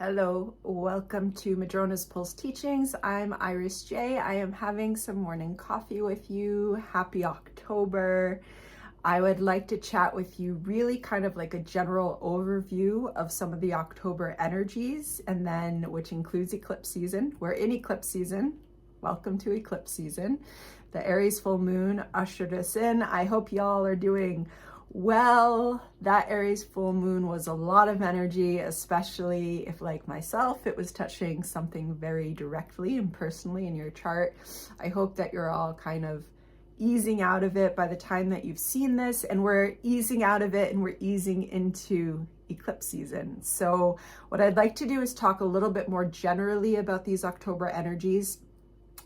Hello, welcome to Madrona's Pulse Teachings. I'm Iris J. I am having some morning coffee with you. Happy October. I would like to chat with you really kind of like a general overview of some of the October energies, and then which includes eclipse season. We're in eclipse season. Welcome to eclipse season. The Aries full moon ushered us in. I hope y'all are doing well. That Aries full moon was a lot of energy, especially if, like myself, it was touching something very directly and personally in your chart. I hope that you're all kind of easing out of it by the time that you've seen this, and we're easing out of it and we're easing into eclipse season. So what I'd like to do is talk a little bit more generally about these October energies,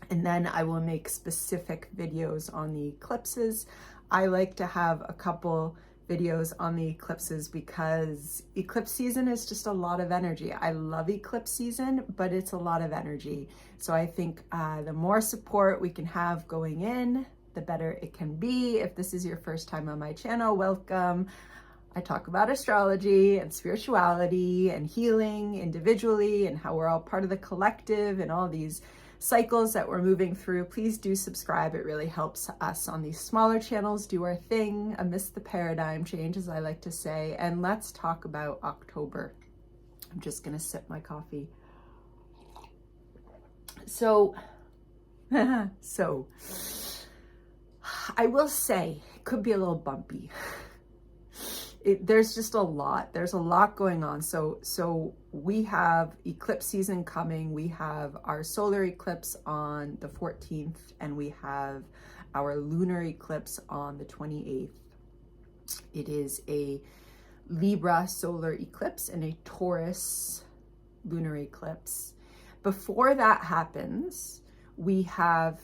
and then I will make specific videos on the eclipses. I like to have a couple videos on the eclipses because eclipse season is just a lot of energy. I love eclipse season, but it's a lot of energy. So I think the more support we can have going in, the better it can be. If this is your first time on my channel, welcome. I talk about astrology and spirituality and healing individually and how we're all part of the collective and all these cycles that we're moving through. Please do subscribe. It really helps us on these smaller channels do our thing amidst the paradigm change, as I like to say. And let's talk about October. I'm just going to sip my coffee. So I will say it could be a little bumpy. There's just a lot. There's a lot going on. So we have eclipse season coming. We have our solar eclipse on the 14th, and we have our lunar eclipse on the 28th. It is a Libra solar eclipse and a Taurus lunar eclipse. Before that happens, we have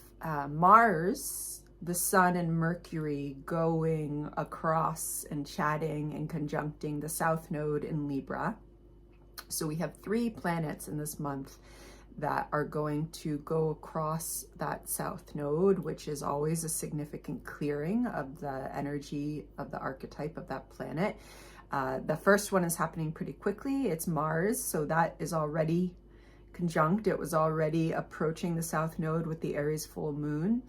Mars, the Sun, and Mercury going across and chatting and conjuncting the South Node in Libra. So we have 3 planets in this month that are going to go across that South Node, which is always a significant clearing of the energy of the archetype of that planet. The first one is happening pretty quickly. It's Mars, so that is already conjunct. It was already approaching the South Node with the Aries full moon.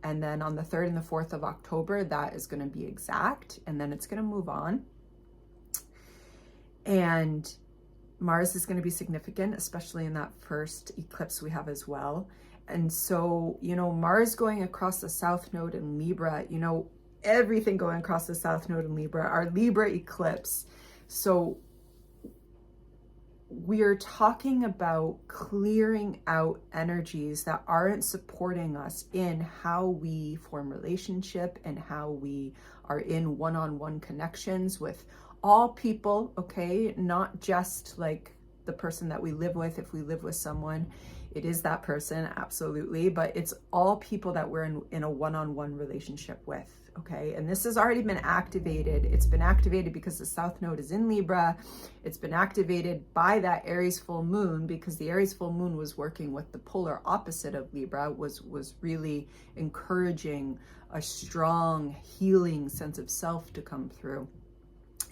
And then on the 3rd and the 4th of October, that is going to be exact. And then it's going to move on. And Mars is going to be significant, especially in that first eclipse we have as well. And so, Mars going across the South Node in Libra, everything going across the South Node in Libra, our Libra eclipse. So we're talking about clearing out energies that aren't supporting us in how we form relationship and how we are in one-on-one connections with all people, okay? Not just like the person that we live with. If we live with someone, it is that person, absolutely, but it's all people that we're in a one-on-one relationship with, okay? And this has already been activated. It's been activated because the South Node is in Libra. It's been activated by that Aries full moon because the Aries full moon was working with the polar opposite of Libra, was really encouraging a strong healing sense of self to come through.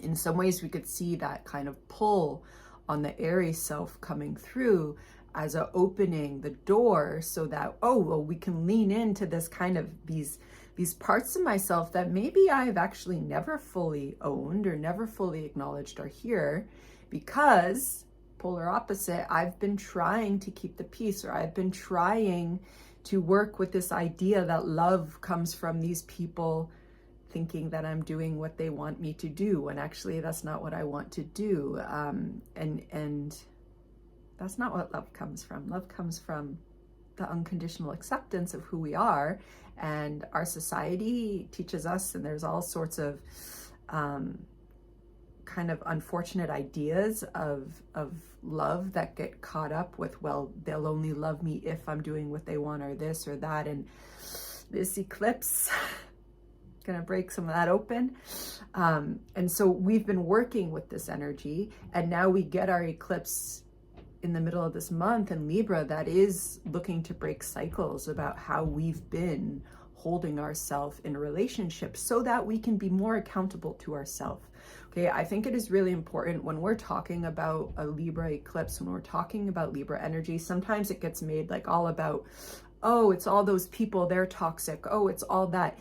In some ways, we could see that kind of pull on the Aries self coming through as a opening the door so that, we can lean into this kind of these parts of myself that maybe I've actually never fully owned or never fully acknowledged are here, because polar opposite, I've been trying to keep the peace, or I've been trying to work with this idea that love comes from these people thinking that I'm doing what they want me to do, when actually that's not what I want to do. And that's not what love comes from. Love comes from the unconditional acceptance of who we are, and our society teaches us, and there's all sorts of kind of unfortunate ideas of love that get caught up with, well, they'll only love me if I'm doing what they want, or this or that. And this eclipse gonna break some of that open. And so we've been working with this energy, and now we get our eclipse in the middle of this month in Libra that is looking to break cycles about how we've been holding ourselves in a relationship so that we can be more accountable to ourselves. Okay, I think it is really important when we're talking about a Libra eclipse, when we're talking about Libra energy, sometimes it gets made like all about, oh, it's all those people, they're toxic. Oh, it's all that.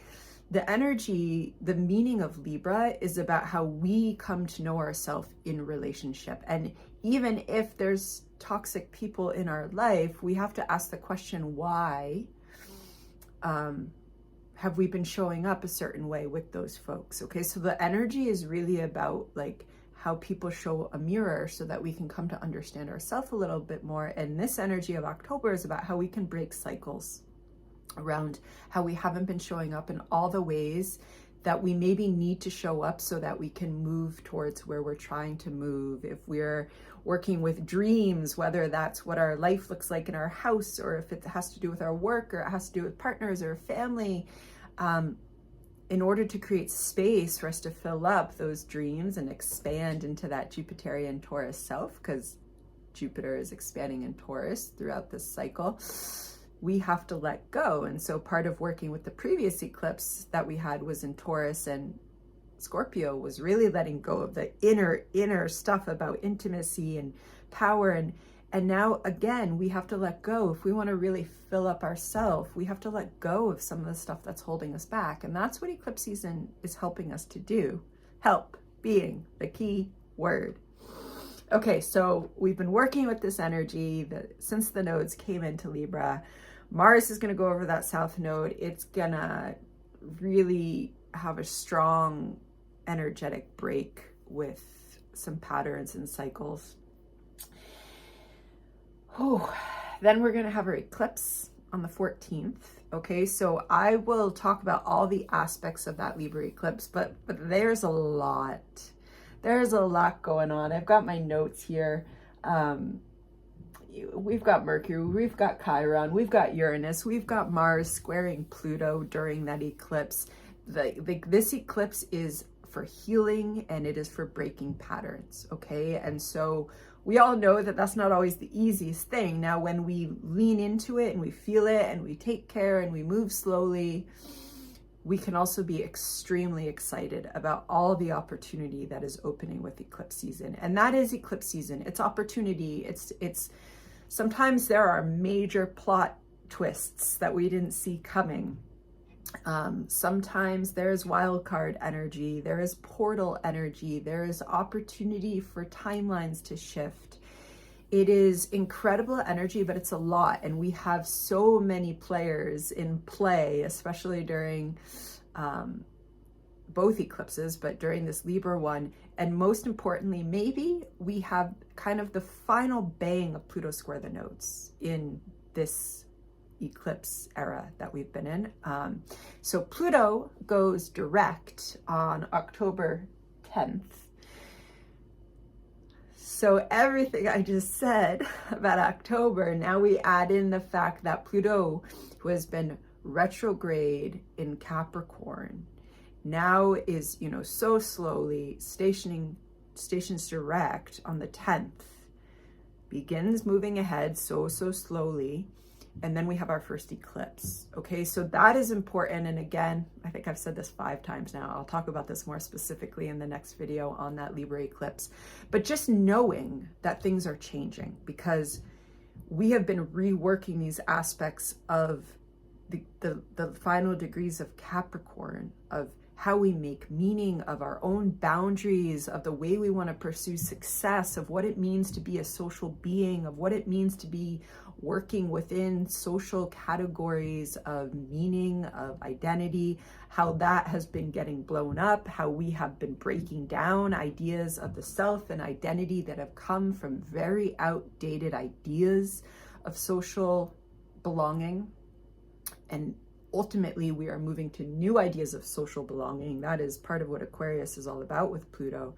The energy, the meaning of Libra is about how we come to know ourselves in relationship. And even if there's toxic people in our life, we have to ask the question, why have we been showing up a certain way with those folks? Okay, so the energy is really about like how people show a mirror so that we can come to understand ourselves a little bit more. And this energy of October is about how we can break cycles around how we haven't been showing up in all the ways that we maybe need to show up so that we can move towards where we're trying to move. If we're working with dreams, whether that's what our life looks like in our house, or if it has to do with our work, or it has to do with partners or family, in order to create space for us to fill up those dreams and expand into that Jupiterian Taurus self, because Jupiter is expanding in Taurus throughout this cycle, we have to let go. And so part of working with the previous eclipse that we had was in Taurus and Scorpio, was really letting go of the inner stuff about intimacy and power. And now again, we have to let go. If we want to really fill up ourselves, we have to let go of some of the stuff that's holding us back. And that's what eclipse season is helping us to do. Help being the key word. Okay, so we've been working with this energy since the nodes came into Libra. Mars is going to go over that south node. It's going to really have a strong energetic break with some patterns and cycles. Oh, then we're going to have our eclipse on the 14th. Okay, so I will talk about all the aspects of that Libra eclipse, but there's a lot. There's a lot going on. I've got my notes here. We've got Mercury, we've got Chiron, we've got Uranus, we've got Mars squaring Pluto during that eclipse. This eclipse is for healing and it is for breaking patterns, okay? And so we all know that that's not always the easiest thing. Now, when we lean into it and we feel it and we take care and we move slowly, we can also be extremely excited about all the opportunity that is opening with eclipse season. And that is eclipse season. It's opportunity. It's sometimes there are major plot twists that we didn't see coming. Sometimes there's wild card energy, there is portal energy, there is opportunity for timelines to shift. It is incredible energy, but it's a lot. And we have so many players in play, especially during both eclipses, but during this Libra one. And most importantly, maybe we have kind of the final bang of Pluto square the nodes in this eclipse era that we've been in. So Pluto goes direct on October 10th. So everything I just said about October, now we add in the fact that Pluto, who has been retrograde in Capricorn, now is, so slowly stations direct on the 10th, begins moving ahead so slowly. And then we have our first eclipse. Okay, so that is important. And again, I think I've said this 5 times now. I'll talk about this more specifically in the next video on that Libra eclipse. But just knowing that things are changing, because we have been reworking these aspects of the final degrees of Capricorn, of how we make meaning, of our own boundaries, of the way we want to pursue success, of what it means to be a social being, of what it means to be working within social categories of meaning, of identity, how that has been getting blown up, how we have been breaking down ideas of the self and identity that have come from very outdated ideas of social belonging. And ultimately, we are moving to new ideas of social belonging. That is part of what Aquarius is all about with Pluto.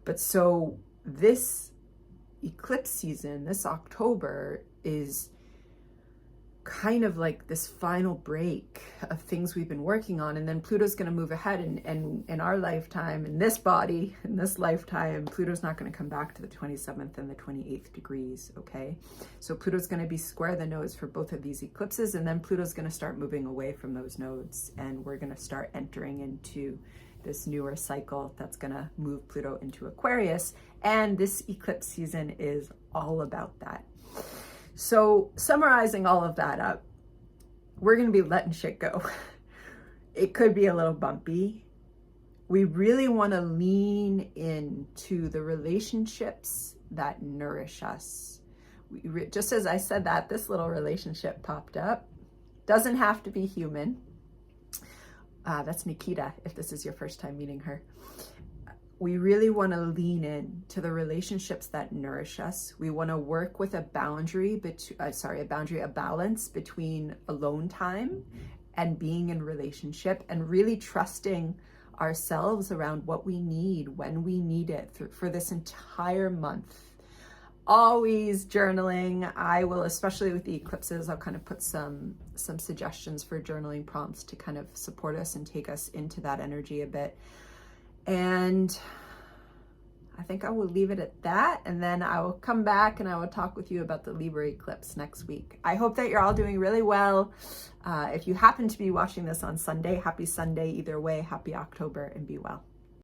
But so this eclipse season, this October, is kind of like this final break of things we've been working on. And then Pluto's going to move ahead, and in our lifetime, in this body, in this lifetime, Pluto's not going to come back to the 27th and the 28th degrees, okay? So Pluto's going to be square the nodes for both of these eclipses, and then Pluto's going to start moving away from those nodes, and we're going to start entering into this newer cycle that's going to move Pluto into Aquarius. And this eclipse season is all about that. So summarizing all of that up, we're going to be letting shit go. It could be a little bumpy. We really want to lean into the relationships that nourish us. Just as I said that, this little relationship popped up. Doesn't have to be human. That's Nikita, if this is your first time meeting her. We really want to lean in to the relationships that nourish us. We want to work with a balance between alone time and being in relationship, and really trusting ourselves around what we need, when we need it for this entire month. Always journaling. I will, especially with the eclipses, I'll kind of put some suggestions for journaling prompts to kind of support us and take us into that energy a bit. And I think I will leave it at that, and then I will come back and I will talk with you about the Libra eclipse next week. I hope that you're all doing really well. If you happen to be watching this on Sunday, happy Sunday either way. Happy October, and be well.